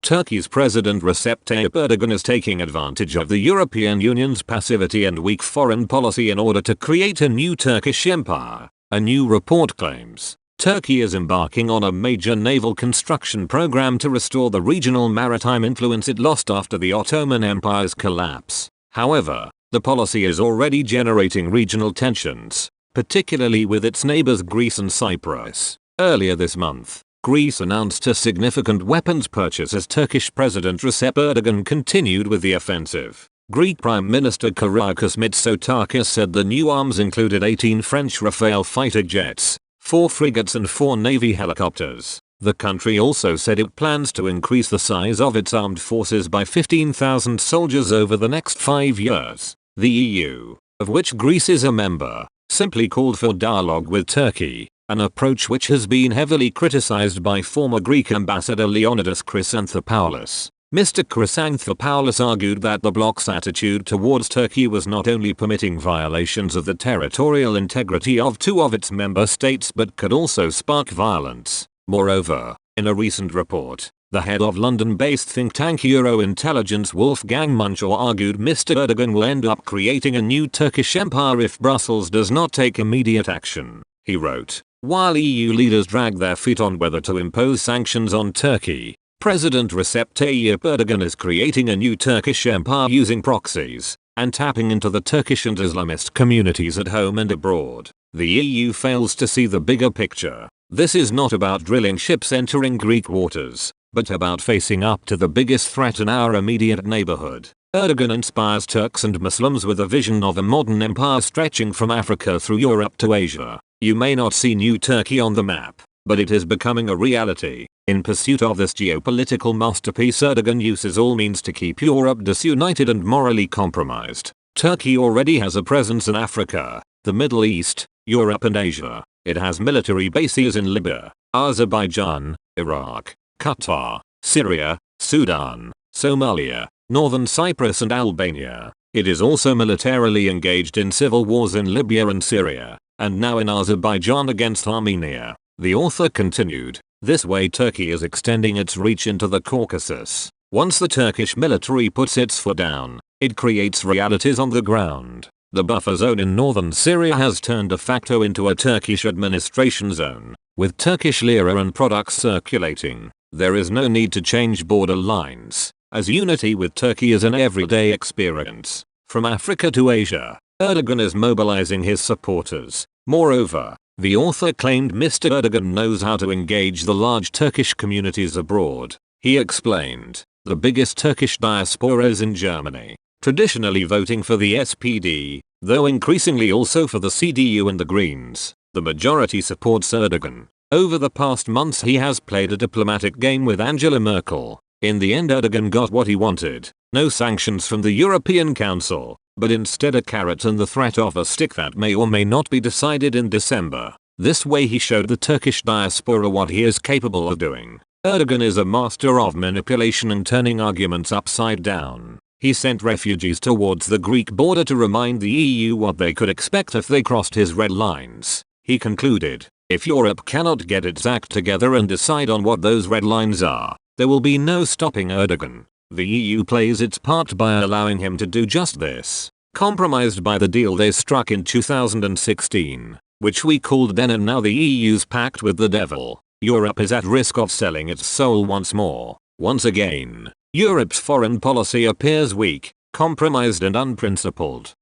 Turkey's President Recep Tayyip Erdogan is taking advantage of the European Union's passivity and weak foreign policy in order to create a new Turkish empire, a new report claims. Turkey is embarking on a major naval construction program to restore the regional maritime influence it lost after the Ottoman Empire's collapse. However, the policy is already generating regional tensions, particularly with its neighbors Greece and Cyprus. Earlier this month, Greece announced a significant weapons purchase as Turkish President Recep Erdogan continued with the offensive. Greek Prime Minister Kyriakos Mitsotakis said the new arms included 18 French Rafale fighter jets, 4 frigates and 4 Navy helicopters. The country also said it plans to increase the size of its armed forces by 15,000 soldiers over the next 5 years. The EU, of which Greece is a member, simply called for dialogue with Turkey, an approach which has been heavily criticized by former Greek ambassador Leonidas Chrysanthopoulos. Mr. Chrysanthopoulos argued that the bloc's attitude towards Turkey was not only permitting violations of the territorial integrity of 2 of its member states but could also spark violence. Moreover, in a recent report, the head of London-based think tank Euro Intelligence Wolfgang Munchel argued Mr. Erdogan will end up creating a new Turkish empire if Brussels does not take immediate action. He wrote, while EU leaders drag their feet on whether to impose sanctions on Turkey, President Recep Tayyip Erdogan is creating a new Turkish empire using proxies and tapping into the Turkish and Islamist communities at home and abroad. The EU fails to see the bigger picture. This is not about drilling ships entering Greek waters, but about facing up to the biggest threat in our immediate neighborhood. Erdogan inspires Turks and Muslims with a vision of a modern empire stretching from Africa through Europe to Asia. You may not see New Turkey on the map, but it is becoming a reality. In pursuit of this geopolitical masterpiece, Erdogan uses all means to keep Europe disunited and morally compromised. Turkey already has a presence in Africa, the Middle East, Europe and Asia. It has military bases in Libya, Azerbaijan, Iraq, Qatar, Syria, Sudan, Somalia, Northern Cyprus and Albania. It is also militarily engaged in civil wars in Libya and Syria, and now in Azerbaijan against Armenia. The author continued, this way Turkey is extending its reach into the Caucasus. Once the Turkish military puts its foot down, it creates realities on the ground. The buffer zone in northern Syria has turned de facto into a Turkish administration zone, with Turkish lira and products circulating. There is no need to change border lines, as unity with Turkey is an everyday experience. From Africa to Asia, Erdogan is mobilizing his supporters. Moreover, the author claimed Mr. Erdogan knows how to engage the large Turkish communities abroad. He explained, the biggest Turkish diaspora is in Germany, traditionally voting for the SPD, though increasingly also for the CDU and the Greens. The majority supports Erdogan. Over the past months he has played a diplomatic game with Angela Merkel. In the end Erdogan got what he wanted. No sanctions from the European Council, but instead a carrot and the threat of a stick that may or may not be decided in December. This way he showed the Turkish diaspora what he is capable of doing. Erdogan is a master of manipulation and turning arguments upside down. He sent refugees towards the Greek border to remind the EU what they could expect if they crossed his red lines. He concluded, if Europe cannot get its act together and decide on what those red lines are, there will be no stopping Erdogan. The EU plays its part by allowing him to do just this. Compromised by the deal they struck in 2016, which we called then and now the EU's pact with the devil, Europe is at risk of selling its soul once more. Once again, Europe's foreign policy appears weak, compromised and unprincipled.